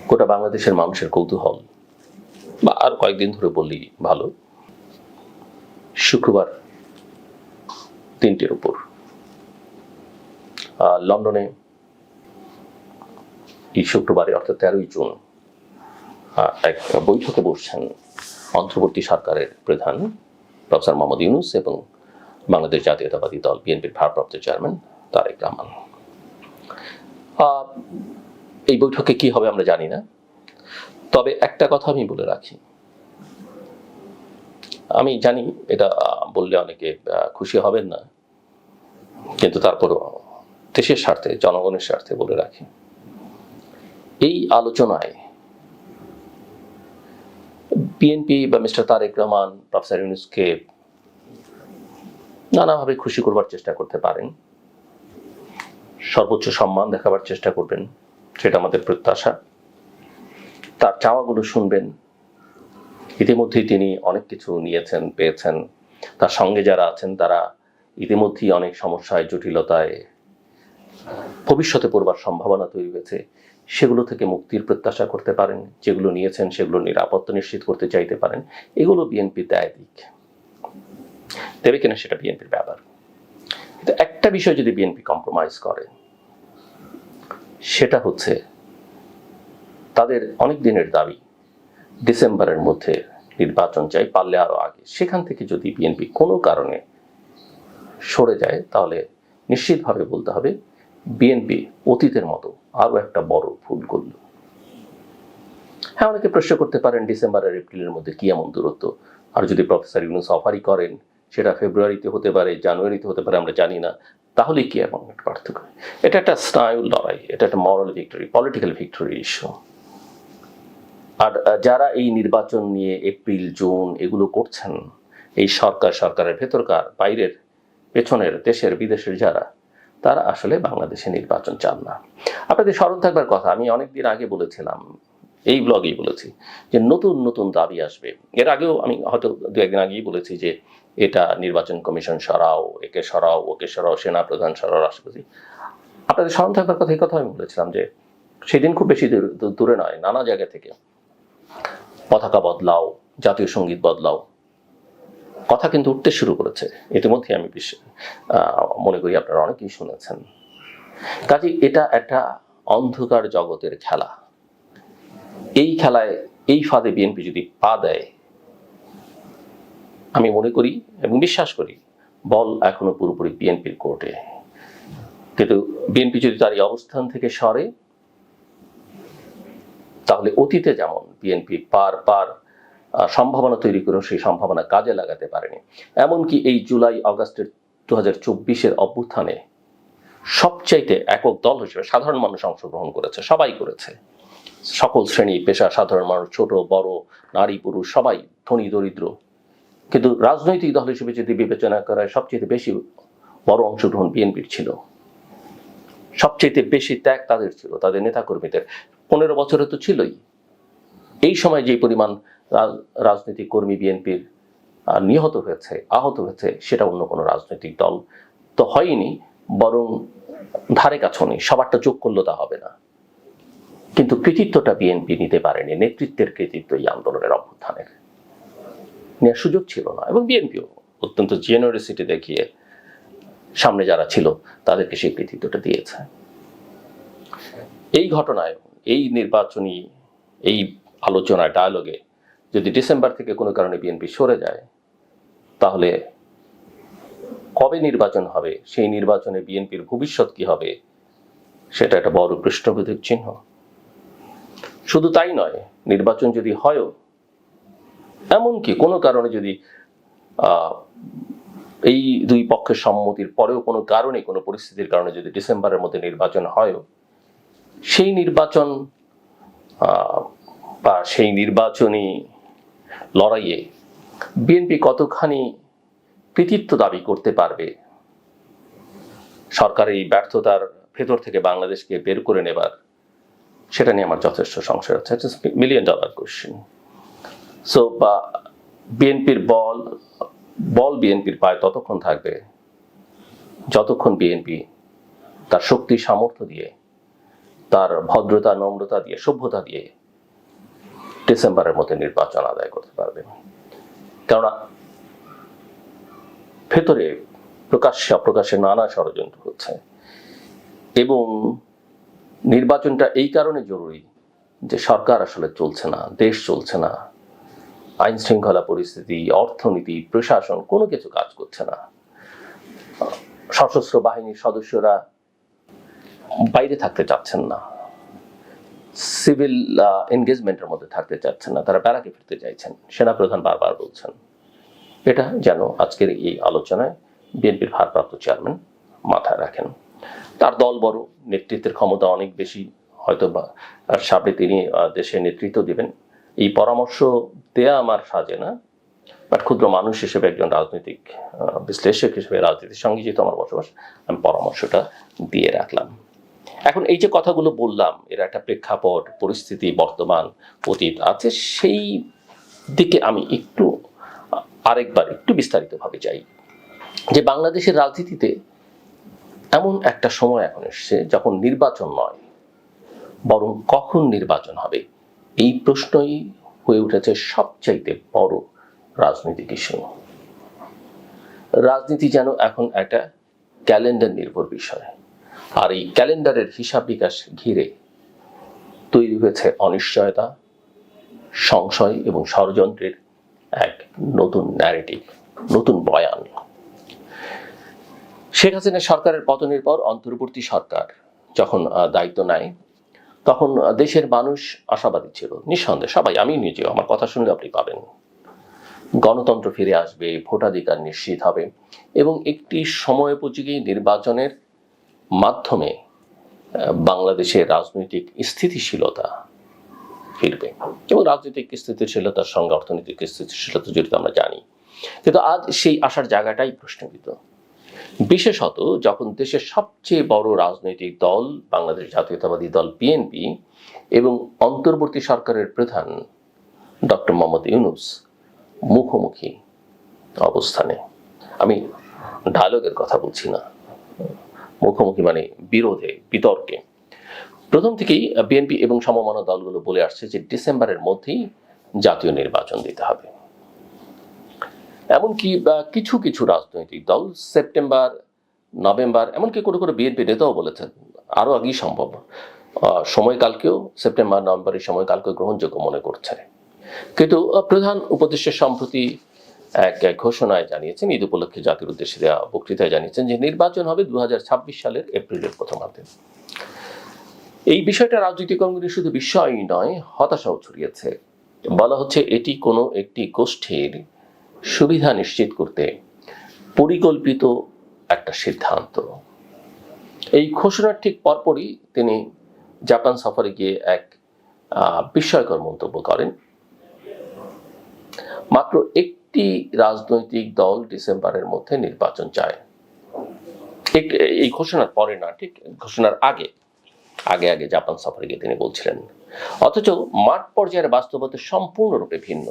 গোটা বাংলাদেশের মানুষের কৌতূহল, বা আর কয়েকদিন ধরে বললেই ভালো, শুক্রবার 3টের উপর লন্ডনে এই শুক্রবারে অর্থাৎ 13ই জুন এক বৈঠকে বসছেন অন্তর্বর্তী সরকারের প্রধান প্রফেসর মোহাম্মদ ইউনূস এবং বাংলাদেশ জাতীয়তাবাদী দল বিএনপির ভারপ্রাপ্ত চেয়ারম্যান তারেক রহমান। এই বৈঠকে কি হবে আমরা জানি না, তবে একটা কথা আমি বলে রাখি, আমি জানি এটা বললে অনেকে খুশি হবেন না, কিন্তু তারপরও দেশের স্বার্থে, জনগণের স্বার্থে বলে রাখি, এই আলোচনায় বিএনপি বা মিস্টার তারেক রহমান প্রফেসর ইউনূসকে নানাভাবে খুশি করবার চেষ্টা করতে পারেন, সর্বোচ্চ সম্মান দেখাবার চেষ্টা করবেন, সেটা আমাদের প্রত্যাশা। তার চাওয়াগুলো শুনবেন। ইতিমধ্যেই তিনি অনেক কিছু নিয়েছেন, পেয়েছেন। তার সঙ্গে যারা আছেন তারা ইতিমধ্যেই অনেক সমস্যায়, জটিলতায়, ভবিষ্যতে পড়বার সম্ভাবনা তৈরি হয়েছে, সেগুলো থেকে মুক্তির প্রত্যাশা করতে পারেন। যেগুলো নিয়েছেন সেগুলো নিরাপত্তা নিশ্চিত করতে চাইতে পারেন। এগুলো বিএনপি দেয় দিক, দেবে কিনা সেটা বিএনপির ব্যাপার। কিন্তু একটা বিষয় যদি বিএনপি কম্প্রোমাইজ করে, সেটা হচ্ছে তাদের অনেক দিনের দাবি ডিসেম্বরের মধ্যে নির্বাচন চাই, পারলে আরো আগে। সেখান থেকে যদি বিএনপি কোনো কারণে সরে যায়, তাহলে নিশ্চিতভাবে বলতে হবে বিএনপি অতীতের মতো আরো একটা বড় ভুল করল। হ্যাঁ, অনেকে প্রশ্ন করতে পারেন ডিসেম্বর আর এপ্রিলের মধ্যে কি এমন দূরত্ব, আর যদি প্রফেসর ইউনূস অফারই করেন সেটা ফেব্রুয়ারিতে হতে পারে, জানুয়ারিতে হতে পারে, আমরা জানি না, তাহলে কি এমন একটা পার্থক্য? এটা একটা স্নায়ুর লড়াই, এটা একটা মরাল ভিক্টরি, পলিটিক্যাল ভিক্টরি ইস্যু। আর যারা এই নির্বাচন নিয়ে এপ্রিল জুন এগুলো করছেন, এই সরকারের ভেতরকার বাইরের পেছনের দেশের বিদেশের যারা, তারা আসলে বাংলাদেশে নির্বাচন চান না। আপনাদের স্মরণ থাকবার কথা, আমি অনেকদিন আগে বলেছিলাম, এই ব্লগেই বলেছি যে নতুন নতুন দাবি আসবে। এর আগেও আমি হয়তো 2-1 দিন আগেই বলেছি যে এটা নির্বাচন কমিশন সরাও, একে সরাও, ওকে সরাও, সেনা প্রধান সরাও, রাষ্ট্রপতি। আপনাদের স্মরণ থাকবার কথা, এই কথা আমি বলেছিলাম যে সেদিন খুব বেশি দূরে নয়, নানা জায়গা থেকে পতাকা বদলাও, জাতীয় সঙ্গীত বদলাও, কথা কিন্তু উঠতে শুরু করেছে। ইতিমধ্যে আমি মনে করি আপনারা অনেকেই শুনেছেন। কাজে এটা একটা অন্ধকার জগতের খেলা। এই খেলায়, এই ফাঁদে বিএনপি যদি পা দেয়, আমি মনে করি এবং বিশ্বাস করি বল এখনো পুরোপুরি বিএনপির কোর্টে। কিন্তু বিএনপি যদি তার এই অবস্থান থেকে সরে, তাহলে অতীতে যেমন বিএনপি পার সম্ভাবনা তৈরি করে সেই সম্ভাবনা কাজে লাগাতে পারেনি। এমনকি এই জুলাই আগস্টের 2024-এর অভ্যুত্থানে সবচাইতে একক দল হিসেবে সাধারণ মানুষ অংশগ্রহণ করেছে, সবাই করেছে, সকল শ্রেণী পেশা, সাধারণ মানুষ, ছোট বড়, নারী পুরুষ, সবাই, ধনী দরিদ্র। কিন্তু রাজনৈতিক দল হিসেবে যদি বিবেচনা করা হয়, সবচেয়ে বেশি বড় অংশগ্রহণ বিএনপির ছিল, সবচেয়ে বেশি ত্যাগ তাদের ছিল, তাদের নেতাকর্মীদের। 15 বছরে তো ছিলই। এই সময় যে পরিমাণ রাজনৈতিক কর্মী বিএনপির নিহত হয়েছে, আহত হয়েছে, সেটা অন্য কোনো রাজনৈতিক দল তো হয়নি, বরং ধারে কাছেও নেই। সবারটা যোগ করলো তা হবে না। কিন্তু কৃতিত্বটা বিএনপি নিতে পারেনি, নেতৃত্বের কৃতিত্ব এই আন্দোলনের অভ্যুত্থানের নেওয়ার সুযোগ ছিল না। এবং বিএনপিও অত্যন্ত জেনারেসিটি দেখিয়ে সামনে যারা ছিল তাদেরকে সেই কৃতিত্বটা দিয়েছে। এই ঘটনায়, এই নির্বাচনী এই আলোচনা ডায়ালগে যদি ডিসেম্বর থেকে কোনো কারণে বিএনপি সরে যায়, তাহলে কবে নির্বাচন হবে, সেই নির্বাচনে বিএনপির ভবিষ্যৎ কি হবে, সেটা একটা বড় প্রশ্নবোধক চিহ্ন। শুধু তাই নয়, নির্বাচন যদি হয়ও, এমনকি কোনো কারণে যদি এই দুই পক্ষের সম্মতির পরেও কোনো কারণে, কোনো পরিস্থিতির কারণে যদি ডিসেম্বরের মধ্যে নির্বাচন হয়ও, সেই নির্বাচন বা সেই নির্বাচনী লড়াইয়ে বিএনপি কতখানি কৃতিত্ব দাবি করতে পারবে, সরকারের এই ব্যর্থতার ভেতর থেকে বাংলাদেশকে বের করে নেবার, সেটা নিয়ে আমার যথেষ্ট সংশয় আছে। It's $1 million question. সো বিএনপির বল বিএনপির পায়ে ততক্ষণ থাকবে যতক্ষণ বিএনপি তার শক্তি সামর্থ্য দিয়ে তার ভদ্রতা, নম্রতা দিয়ে, সভ্যতা দিয়ে ডিসেম্বরের মধ্যে নির্বাচন আদায় করতে পারবে। কেননা ভেতরে প্রকাশ্যে অপ্রকাশ্যে নানা ষড়যন্ত্র হচ্ছে, এবং নির্বাচনটা এই কারণে জরুরি যে সরকার আসলে চলছে না, দেশ চলছে না, আইন শৃঙ্খলা পরিস্থিতি, অর্থনীতি, প্রশাসন কোনো কিছু কাজ করছে না। সশস্ত্র বাহিনীর সদস্যরা বাইরে থাকতে চাচ্ছেন না, সিভিল এনগেজমেন্টের মধ্যে থাকতে চাচ্ছেন না, তারা ব্যারাকে ফিরতে চাইছেন, সেনাপ্রধান বারবার বলছেন। এটা যেন আজকের এই আলোচনায় বিএনপির ভারপ্রাপ্ত চেয়ারম্যান মাথায় রাখেন। তার দল বড়, নেতৃত্বের ক্ষমতা অনেক বেশি, হয়তো বা সামনে তিনি দেশে নেতৃত্ব দিবেন। এই পরামর্শ দেয়া আমার সাজে না, বাট ক্ষুদ্র মানুষ হিসেবে, একজন রাজনৈতিক বিশ্লেষক হিসেবে, রাজনীতির সঙ্গে যেহেতু আমার বসবাস, আমি পরামর্শটা দিয়ে রাখলাম। এখন এই যে কথাগুলো বললাম, এর একটা প্রেক্ষাপট, পরিস্থিতি, বর্তমান, অতীত আছে, সেই দিকে আমি আরেকবার একটু বিস্তারিতভাবে যাই। যে বাংলাদেশের রাজনীতিতে এমন একটা সময় এখন এসছে যখন নির্বাচন নয়, বরং কখন নির্বাচন হবে এই প্রশ্নই হয়ে উঠেছে সবচাইতে বড় রাজনৈতিক ইস্যু। রাজনীতি যেন এখন একটা ক্যালেন্ডার নির্ভর বিষয়, আর এই ক্যালেন্ডারের হিসাব বিকাশ ঘিরে তৈরি হয়েছে অনিশ্চয়তা, সংশয় এবং ষড়যন্ত্রের এক নতুন ন্যারেটিভ, নতুন বয়ান। শেখ হাসিনা সরকারের পতনের পর অন্তর্বর্তী সরকার যখন দায়িত্ব নেয়, তখন দেশের মানুষ আশাবাদী ছিল, নিঃসন্দেহে সবাই, আমি নিজেও, আমার কথা শুনলে আপনি পাবেন, গণতন্ত্র ফিরে আসবে, ভোটাধিকার নিশ্চিত হবে এবং একটি সময়োপযোগী নির্বাচনের মাধ্যমে বাংলাদেশের রাজনৈতিক স্থিতিশীলতা ফিরবে। এবং রাজনৈতিক স্থিতিশীলতার সঙ্গে অর্থনৈতিক স্থিতিশীলতা জড়িত আমরা জানি, কিন্তু আজ সেই আশার জায়গাটাই প্রশ্নবিদ্ধ। বিশেষত যখন দেশের সবচেয়ে বড় রাজনৈতিক দল বাংলাদেশ জাতীয়তাবাদী দল বিএনপি এবং অন্তর্বর্তী সরকারের প্রধান ডক্টর মোহাম্মদ ইউনূস মুখোমুখি অবস্থানে, আমি ডায়ালগের কথা বলছি না, মুখোমুখি মানে বিরোধে, বিতর্কে। প্রথম থেকেই বিএনপি এবং সমমনা দলগুলো বলে আসছে যে ডিসেম্বরের মধ্যেই জাতীয় নির্বাচন দিতে হবে। এমনকি কিছু কিছু রাজনৈতিক দল সেপ্টেম্বর, নভেম্বর, এমনকি কোনো কোনো বিএনপি নেতাও বলেছেন আরো আগেই সম্ভব, সময়কালকেও সেপ্টেম্বর নভেম্বরের সময়কালকেও গ্রহণযোগ্য মনে করছে। কিন্তু প্রধান উপদেষ্টা সম্প্রতি এক ঘোষণায় জানিয়েছেন, ঈদ উপলক্ষে জাতির উদ্দেশ্যে দেওয়া বক্তৃতায় জানিয়েছেন যে নির্বাচন হবে 2026 সালের এপ্রিলের প্রথমার্ধে। এই বিষয়টা রাজনৈতিক অঙ্গনে শুধু বিস্ময়ই নয়, হতাশাও ছড়িয়েছে। বলা হচ্ছে এটি কোনো একটি গোষ্ঠীর সুবিধা নিশ্চিত করতে পরিকল্পিত একটা সিদ্ধান্ত। এই ঘোষণার ঠিক পরপরই তিনি জাপান সফরে গিয়ে এক বিস্ময়কর মন্তব্য করেন। মাত্র একটি রাজনৈতিক দল ডিসেম্বরের মধ্যে নির্বাচন চায়। এই ঘোষণার পরে না, ঠিক ঘোষণার আগে আগে জাপান সফরে গিয়ে তিনি বলছিলেন। অথচ মাঠ পর্যায়ের বাস্তবতা সম্পূর্ণরূপে ভিন্ন।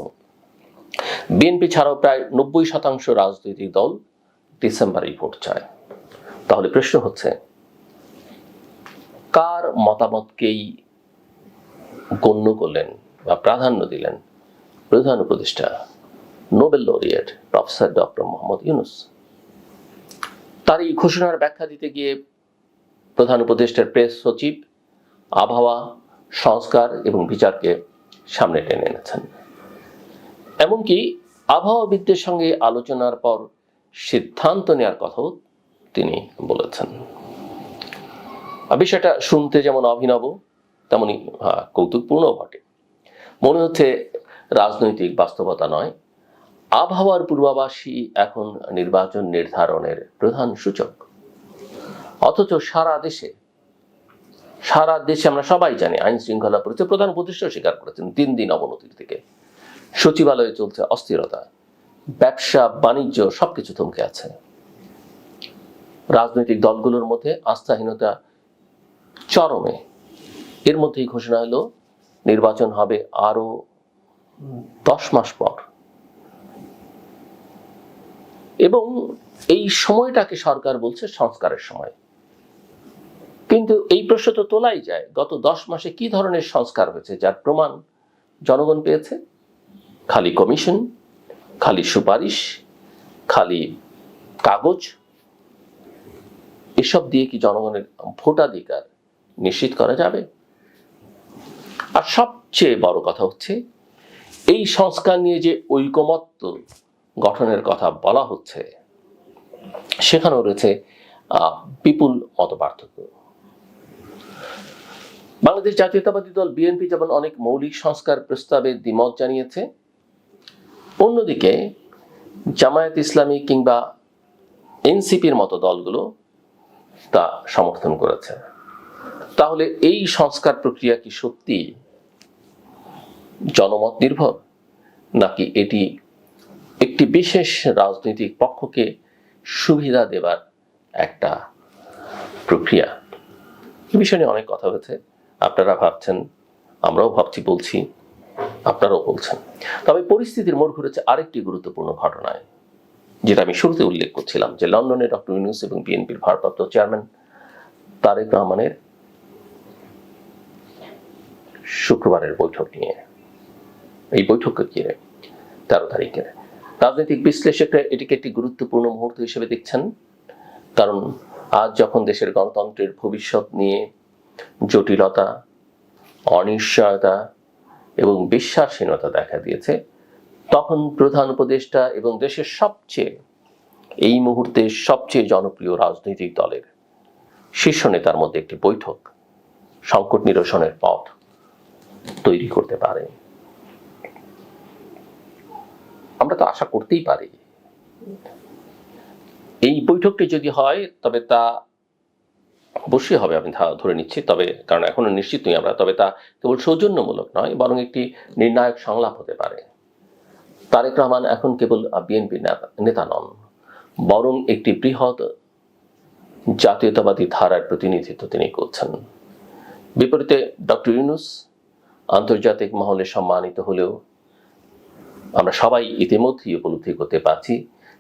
বিএনপি ছাড়াও প্রায় 90% রাজনৈতিক দল ডিসেম্বরেই ভোট চায়। তাহলে প্রশ্ন হচ্ছে, কার মতামতকেই গণ্য করলেন বা প্রাধান্য দিলেন প্রধান উপদেষ্টা Nobel laureate professor doctor Mohammad Yunus? তার এই ঘোষণার ব্যাখ্যা দিতে গিয়ে প্রধান উপদেষ্টার প্রেস সচিব আবহাওয়া, সংস্কার এবং বিচারকে সামনে টেনে এনেছেন। এমনকি আবহাওয়াবিদদের সঙ্গে আলোচনার পর সিদ্ধান্ত নেওয়ার কথাও তিনি বলেছেন। বিষয়টা শুনতে যেমন অভিনব, তেমনি কৌতুকপূর্ণ বটে। মনে হচ্ছে রাজনৈতিক বাস্তবতা নয়, আবহাওয়ার পূর্বাভাসই এখন নির্বাচন নির্ধারণের প্রধান সূচক। অথচ সারা দেশে আমরা সবাই জানি আইন শৃঙ্খলা পরিস্থিতি, প্রধান উপদেষ্টা স্বীকার করেছেন, দিন দিন অবনতির দিকে। সচিবালয়ে চলছে অস্থিরতা, ব্যবসা বাণিজ্য সবকিছু থমকে আছে। রাজনৈতিক দলগুলোর মধ্যে আস্থাহীনতা চরমে। এর মধ্যেই ঘোষণা হলো নির্বাচন হবে আরো 10 মাস পর, এবং এই সময়টাকে সরকার বলছে সংস্কারের সময়। কিন্তু এই প্রশ্ন তো তোলাই যায়, গত 10 মাসে কি ধরনের সংস্কার হয়েছে যার প্রমাণ জনগণ পেয়েছে? খালি কমিশন, খালি সুপারিশ, খালি কাগজ। এসব দিয়ে কি জনগণের ভোটাধিকার নিশ্চিত করা যাবে? আর সবচেয়ে বড় কথা হচ্ছে, এই সংস্কার নিয়ে যে ঐকমত্য গঠনের কথা বলা হচ্ছে, সেখানেও রয়েছে বিপুল মতপার্থক্য। বাংলাদেশ জাতীয়তাবাদী দল বিএনপি যেমন অনেক মৌলিক সংস্কার প্রস্তাবে দ্বিমত জানিয়েছে, অন্যদিকে জামায়াত ইসলামী কিংবা এনসিপির মতো দলগুলো তা সমর্থন করেছে। তাহলে এই সংস্কার প্রক্রিয়া কি সত্যি জনমত নির্ভর, নাকি এটি একটি বিশেষ রাজনৈতিক পক্ষকে সুবিধা দেবার একটা প্রক্রিয়া? এই বিষয় নিয়ে অনেক কথা হয়েছে। আপনারা ভাবছেন, আমরাও ভাবছি, বলছি, আপনারাও বলছেন। তবে পরিস্থিতির মোড় ঘুরেছে আরেকটি গুরুত্বপূর্ণ ঘটনায়, যেটা আমি শুরুতে উল্লেখ করছিলাম, যে লন্ডনে ডক্টর ইউনূস এবং বিএনপির ভারপ্রাপ্ত চেয়ারম্যান তারেক রহমানের শুক্রবারের বৈঠক নিয়ে। এই বৈঠককে ঘিরে 13 তারিখের রাজনৈতিক বিশ্লেষকরা এটিকে একটি গুরুত্বপূর্ণ মুহূর্ত হিসেবে দেখছেন। কারণ আজ যখন দেশের গণতন্ত্রের ভবিষ্যৎ নিয়ে জটিলতা, অনিশ্চয়তা এবং বিশ্বাসহীনতা দেখা দিয়েছে, তখন প্রধান উপদেষ্টা এবং দেশের এই মুহূর্তে সবচেয়ে জনপ্রিয় রাজনৈতিক দলের শীর্ষ নেতার মধ্যে একটি বৈঠক সংকট নিরসনের পথ তৈরি করতে পারে। আমরা তো আশা করতেই পারি এই বৈঠকটি যদি হয়, তবে তা অবশ্যই হবে, আমি ধরে নিচ্ছি, তবে কারণ এখনো নিশ্চিত নই আমরা, তবে তা কেবল সৌজন্যমূলক নয়, বরং একটি নির্ণায়ক সংলাপ হতে পারে। তারেক রহমান এখন কেবল বিএনপি নেতা নন, বরং একটি বৃহৎ জাতীয়তাবাদী ধারার প্রতিনিধিত্ব তিনি করছেন। বিপরীতে ডক্টর ইউনূস আন্তর্জাতিক মহলে সম্মানিত হলেও আমরা সবাই ইতিমধ্যেই উপলব্ধি করতে পারছি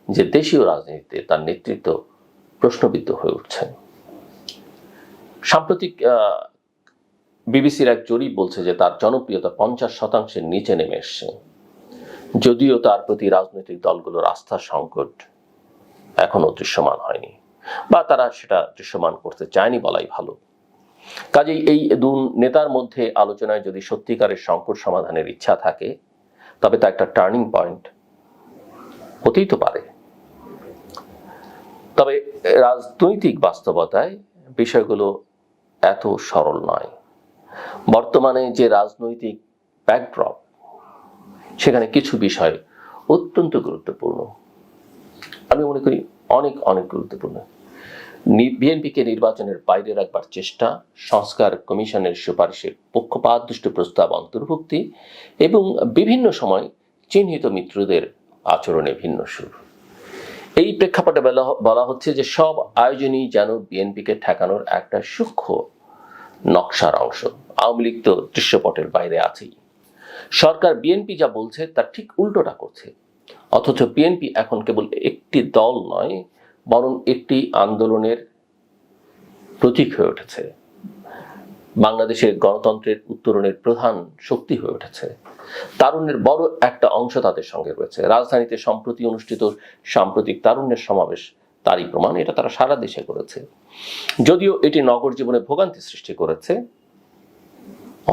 যে দেশীয় রাজনীতিতে তার নেতৃত্ব প্রশ্নবিদ্ধ হয়ে উঠছে। সাম্প্রতিক বিবিসির এক জরিপ বলছে যে তার জনপ্রিয়তা 50% নিচে নেমে এসছে, যদিও তার প্রতি রাজনৈতিক দলগুলোর আস্থার সংকট এখনো দৃশ্যমান হয়নি, বা তারা সেটা দৃশ্যমান করতে চায়নি বলাই ভালো। কাজেই এই দুই নেতার মধ্যে আলোচনায় যদি সত্যিকারের সংকট সমাধানের ইচ্ছা থাকে, তবে তা একটা টার্নিং পয়েন্ট হতেই তো পারে। তবে রাজনৈতিক বাস্তবতায় বিষয়গুলো এত সরল নয়। বর্তমানে যে রাজনৈতিক ব্যাকড্রপ, সেখানে কিছু বিষয় অত্যন্ত গুরুত্বপূর্ণ, আমি মনে করি অনেক অনেক গুরুত্বপূর্ণ। বিএনপিকে নির্বাচনের বাইরে রাখবার চেষ্টা, সংস্কার কমিশনের সুপারিশের পক্ষপাতদুষ্ট প্রস্তাব অন্তর্ভুক্তি এবং বিভিন্ন সময় চিহ্নিত মিত্রদের আচরণে ভিন্ন সুর। এই প্রেক্ষাপটে বলা হচ্ছে যে সব আয়োজনই যেন বিএনপিকে ঠেকানোর একটা সূক্ষ্ম নকশার অংশ। আওয়ামী লীগ তো দৃশ্যপটের বাইরে আছেই। সরকার বিএনপি যা বলছে তার ঠিক উল্টোটা করছে, অথচ বিএনপি এখন কেবল একটি দল নয়, বরং একটি আন্দোলনের প্রতীক হয়ে উঠেছে। বাংলাদেশের গণতন্ত্রের উত্তরণের প্রধান শক্তি হয়ে উঠেছে। তারুণ্যের বড় একটা অংশ তাদের সঙ্গে রয়েছে। রাজধানীতে সম্প্রতি অনুষ্ঠিত সাম্প্রতিক তারুণ্যের সমাবেশ তারই প্রমাণ। এটা তারা সারা দেশে করেছে। যদিও এটি নগর জীবনে ভোগান্তি সৃষ্টি করেছে,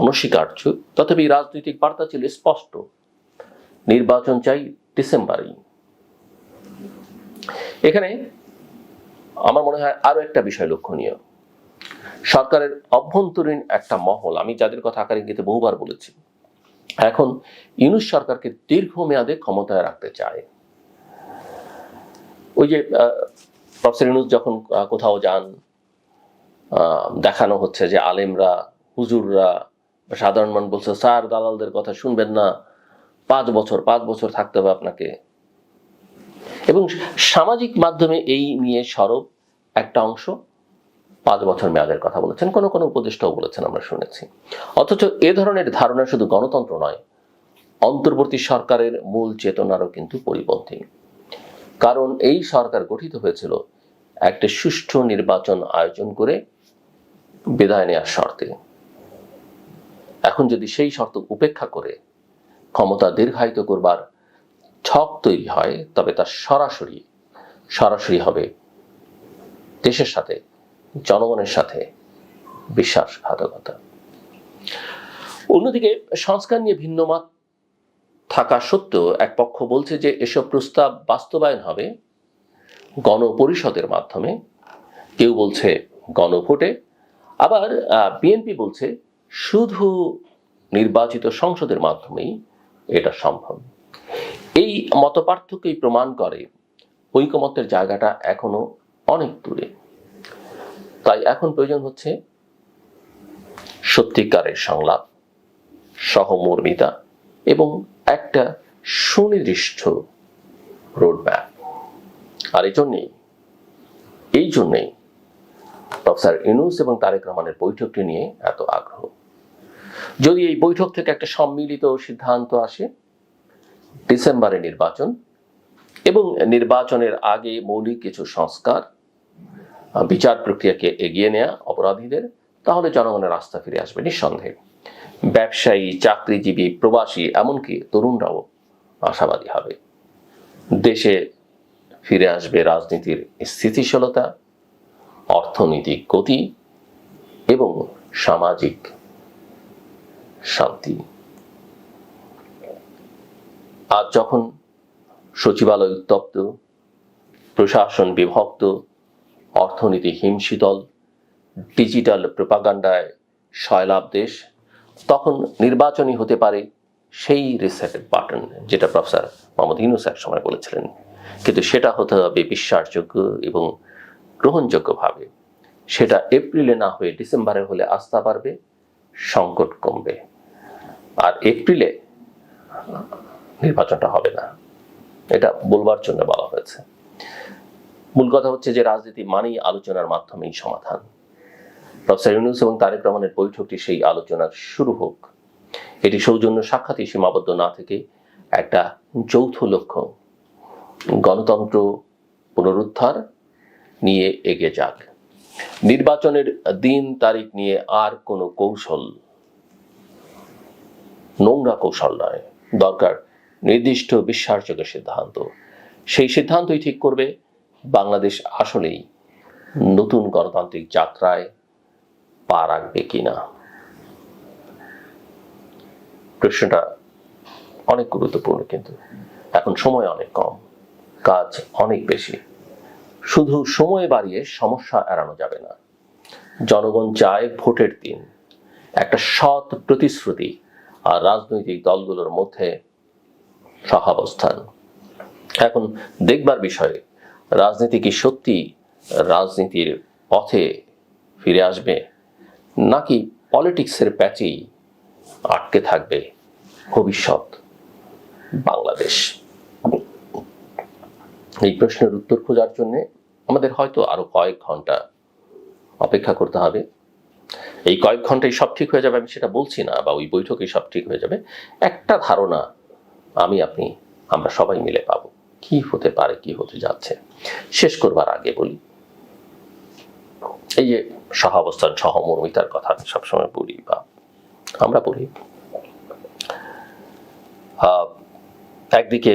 অনস্বীকার্য, তথাপি রাজনৈতিক বার্তা ছিল স্পষ্ট, নির্বাচন চাই ডিসেম্বরেই। এখানে আমার মনে হয় আরো একটা বিষয় লক্ষণীয়। সরকারের অভ্যন্তরীণ একটা মহল, আমি যাদের কথা আকার ইঙ্গিতে বহুবার বলেছি, এখন ইউনূস সরকারকে দীর্ঘমেয়াদে ক্ষমতায় রাখতে চায়। ওই যে প্রফেসর ইউনূস যখন কোথাও যান, দেখানো হচ্ছে যে আলেমরা, হুজুররা, সাধারণ মানুষ বলছে, স্যার দালালদের কথা শুনবেন না, 5 বছর থাকতে হবে আপনাকে। এবং সামাজিক মাধ্যমে এই নিয়ে সরব একটা অংশ 5 বছর মেয়াদের কথা বলেছেন, কোনো কোনো উপদেষ্টাও বলেছেন, আমরা শুনেছি। অথচ এ ধরনের ধারণা শুধু গণতন্ত্র নয়, অন্তর্বর্তী সরকারের মূল চেতনারও কিন্তু পরিপন্থী। কারণ এই সরকার গঠিত হয়েছিল একটা সুষ্ঠু নির্বাচন আয়োজন করে বিদায় নেওয়ার শর্তে। এখন যদি সেই শর্ত উপেক্ষা করে ক্ষমতা দীর্ঘায়িত করবার ছক তৈরি হয়, তবে তা সরাসরি হবে দেশের সাথে, জনগণের সাথে বিশ্বাসঘাতকতা। অন্যদিকে সংস্কার নিয়ে ভিন্নমত থাকা সত্ত্বেও এক পক্ষ বলছে যে এসব প্রস্তাব বাস্তবায়ন হবে গণপরিষদের মাধ্যমে, কেউ বলছে গণভোটে, আবার বিএনপি বলছে শুধু নির্বাচিত সংসদের মাধ্যমেই এটা সম্ভব। এই মতপার্থক্যই প্রমাণ করে ঐকমত্যের জায়গাটা এখনো অনেক দূরে। তাই এখন প্রয়োজন হচ্ছে সত্যিকারের সংলাপ, সহমর্মিতা এবং একটা সুনির্দিষ্ট রোডম্যাপ। আর এই জন্যেই প্রফেসর ইউনূস এবং তারেক রহমানের বৈঠকটি নিয়ে এত আগ্রহ। যদি এই বৈঠক থেকে একটা সম্মিলিত সিদ্ধান্ত আসে, ডিসেম্বরে নির্বাচন এবং নির্বাচনের আগে মৌলিক কিছু সংস্কার, বিচার প্রক্রিয়াকে এগিয়ে নেওয়া অপরাধীদের, তাহলে জনগণের আস্থা ফিরে আসবে নিঃসন্দেহে। ব্যবসায়ী, চাকরিজীবী, প্রবাসী, এমনকি তরুণরাও আশাবাদী হবে। দেশে ফিরে আসবে রাজনীতির স্থিতিশীলতা, অর্থনৈতিক গতি এবং সামাজিক শান্তি। আজ যখন সচিবালয় উত্তপ্ত, প্রশাসন বিভক্ত, অর্থনীতি হিমশীতল, ডিজিটাল প্রোপাগান্ডায় সয়লাব দেশ, তখন নির্বাচনই হতে পারে সেই রিসেট বাটন, যেটা প্রফেসর মোহাম্মদ ইউনূস এক সময় বলেছিলেন। কিন্তু সেটা হতে হবে বিশ্বাসযোগ্য এবং গ্রহণযোগ্যভাবে। সেটা এপ্রিলে না হয়ে ডিসেম্বরে হলে আস্থা বাড়বে, সংকট কমবে। আর এপ্রিলে নির্বাচনটা হবে না, এটা বলবার জন্য বলা হয়েছে। মূল কথা হচ্ছে যে রাজনীতি মানেই আলোচনার মাধ্যমেই সমাধান। প্রফেসর ইউনূস এবং তারেক রহমানের বৈঠকটি সেই আলোচনার শুরু হোক। এটি সৌজন্য সাক্ষাৎই সীমাবদ্ধ না থেকে একটা যৌথ লক্ষ্য, গণতন্ত্র পুনরুদ্ধার নিয়ে এগিয়ে যাক। নির্বাচনের দিন তারিখ নিয়ে আর কোনো নোংরা কৌশল নয়, দরকার নির্দিষ্ট বিশ্বাসযোগ্য সিদ্ধান্ত। সেই সিদ্ধান্তই ঠিক করবে বাংলাদেশ আসলেই নতুন গণতান্ত্রিক যাত্রায় পা রাখবে কিনা। প্রশ্নটা অনেক গুরুত্বপূর্ণ, কিন্তু এখন সময় অনেক কম, কাজ অনেক বেশি। শুধু সময় বাড়িয়ে সমস্যা এড়ানো যাবে না। জনগণ চায় ভোটের দিন একটা সৎ প্রতিশ্রুতি আর রাজনৈতিক দলগুলোর মধ্যে সহাবস্থান। এখন দেখবার বিষয়ে রাজনীতি কি সত্যি রাজনীতির পথে ফিরে আসবে, নাকি পলিটিক্সের প্যাচেই আটকে থাকবে ভবিষ্যৎ বাংলাদেশ। এই প্রশ্নের উত্তর খোঁজার জন্য আমাদের হয়তো আরো কয়েক ঘন্টা অপেক্ষা করতে হবে। এই কয়েক ঘন্টায় সব ঠিক হয়ে যাবে আমি সেটা বলছি না, বা ওই বৈঠকেই সব ঠিক হয়ে যাবে। একটা ধারণা আমরা সবাই মিলে পাবো কি হতে পারে, কি হতে যাচ্ছে। শেষ করবার আগে বলি, এই যে সহাবস্থান, সহমর্মিতার কথা আমি সবসময় বলি বা আমরা বলি, একদিকে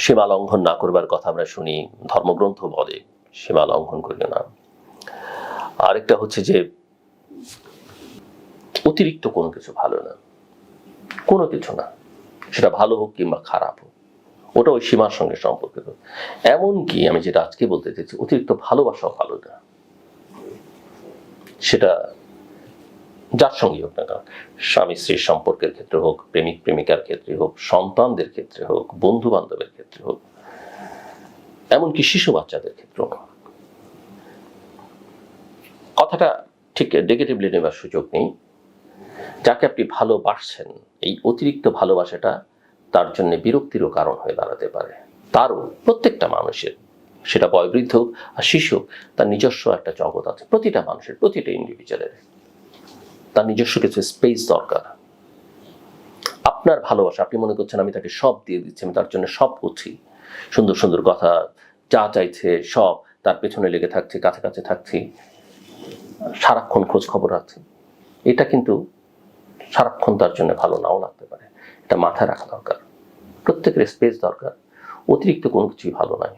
সীমা লঙ্ঘন না করবার কথা আমরা শুনি, ধর্মগ্রন্থ বলে সীমা লঙ্ঘন করিও না। আরেকটা হচ্ছে যে অতিরিক্ত কোনো কিছু ভালো না, কোনো কিছু না, সেটা ভালো হোক কিংবা খারাপ হোক, ওটা ওই সীমার সঙ্গে সম্পর্কিত। এমনকি আমি যেটা আজকে বলতে চাইছি, অতিরিক্ত ভালোবাসাও ভালো না, সেটা যার সঙ্গে হোক না কেন, স্বামী স্ত্রীর সম্পর্কের ক্ষেত্রে হোক, প্রেমিক প্রেমিকার ক্ষেত্রে হোক, সন্তানদের ক্ষেত্রে হোক, বন্ধু বান্ধবের ক্ষেত্রে হোক, এমনকি শিশু বাচ্চাদের ক্ষেত্রেও। কথাটা ঠিক নেগেটিভলি নেবার সুযোগ নেই। যাকে আপনি ভালোবাসছেন, এই অতিরিক্ত ভালোবাসাটা তার জন্য বিরক্তিরও কারণ হয়ে দাঁড়াতে পারে। তারও, প্রত্যেকটা মানুষের, সেটা বয়োবৃদ্ধ হোক আর শিশু, তার নিজস্ব একটা জগৎ আছে। প্রতিটা মানুষের, প্রতিটা ইন্ডিভিজুয়ালের তার নিজস্ব কিছু স্পেস দরকার। আপনার ভালোবাসা, আপনি মনে করছেন আমি তাকে সব দিয়ে দিচ্ছি, আমি তার জন্য সব করছি, সুন্দর সুন্দর কথা, যা চাইছে সব, তার পেছনে লেগে থাকছি, কাছে কাছে থাকছি, সারাক্ষণ খোঁজ খবর রাখছেন, এটা কিন্তু সারাক্ষণ তার জন্য ভালো নাও লাগতে পারে। এটা মাথায় রাখা দরকার। প্রত্যেকের স্পেস দরকার, অতিরিক্ত কোনো কিছুই ভালো নয়।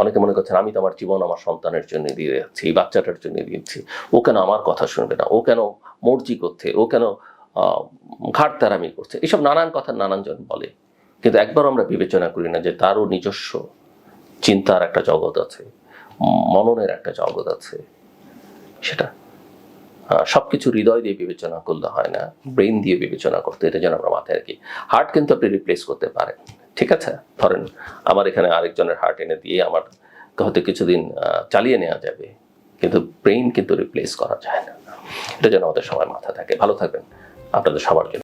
অনেকে মনে করছেন আমি তো আমার জীবন আমার সন্তানের জন্য দিয়ে যাচ্ছি, এই বাচ্চাটার জন্য দিচ্ছি, ও কেন আমার কথা শুনবে না, ও কেন মর্জি করছে, ও কেন ঘাটতারামি করছে, এসব নানান কথা নানান জন বলে। কিন্তু একবার আমরা বিবেচনা করি না যে তারও নিজস্ব চিন্তার একটা জগৎ আছে, মননের একটা জগৎ আছে। সেটা সবকিছু হৃদয় দিয়ে বিবেচনা করলে হয় না, ব্রেন দিয়ে বিবেচনা করতে, এটা যেন আমরা মাথায় রাখি। হার্ট কিন্তু আপনি রিপ্লেস করতে পারেন, ঠিক আছে? ধরেন আমার এখানে আরেকজনের হার্ট এনে দিয়ে আমার হয়তো কিছুদিন চালিয়ে নেওয়া যাবে, কিন্তু ব্রেন কিন্তু রিপ্লেস করা যায় না। এটা যেন আমাদের সবার মাথা থাকে। ভালো থাকবেন, আপনাদের সবার জন্য।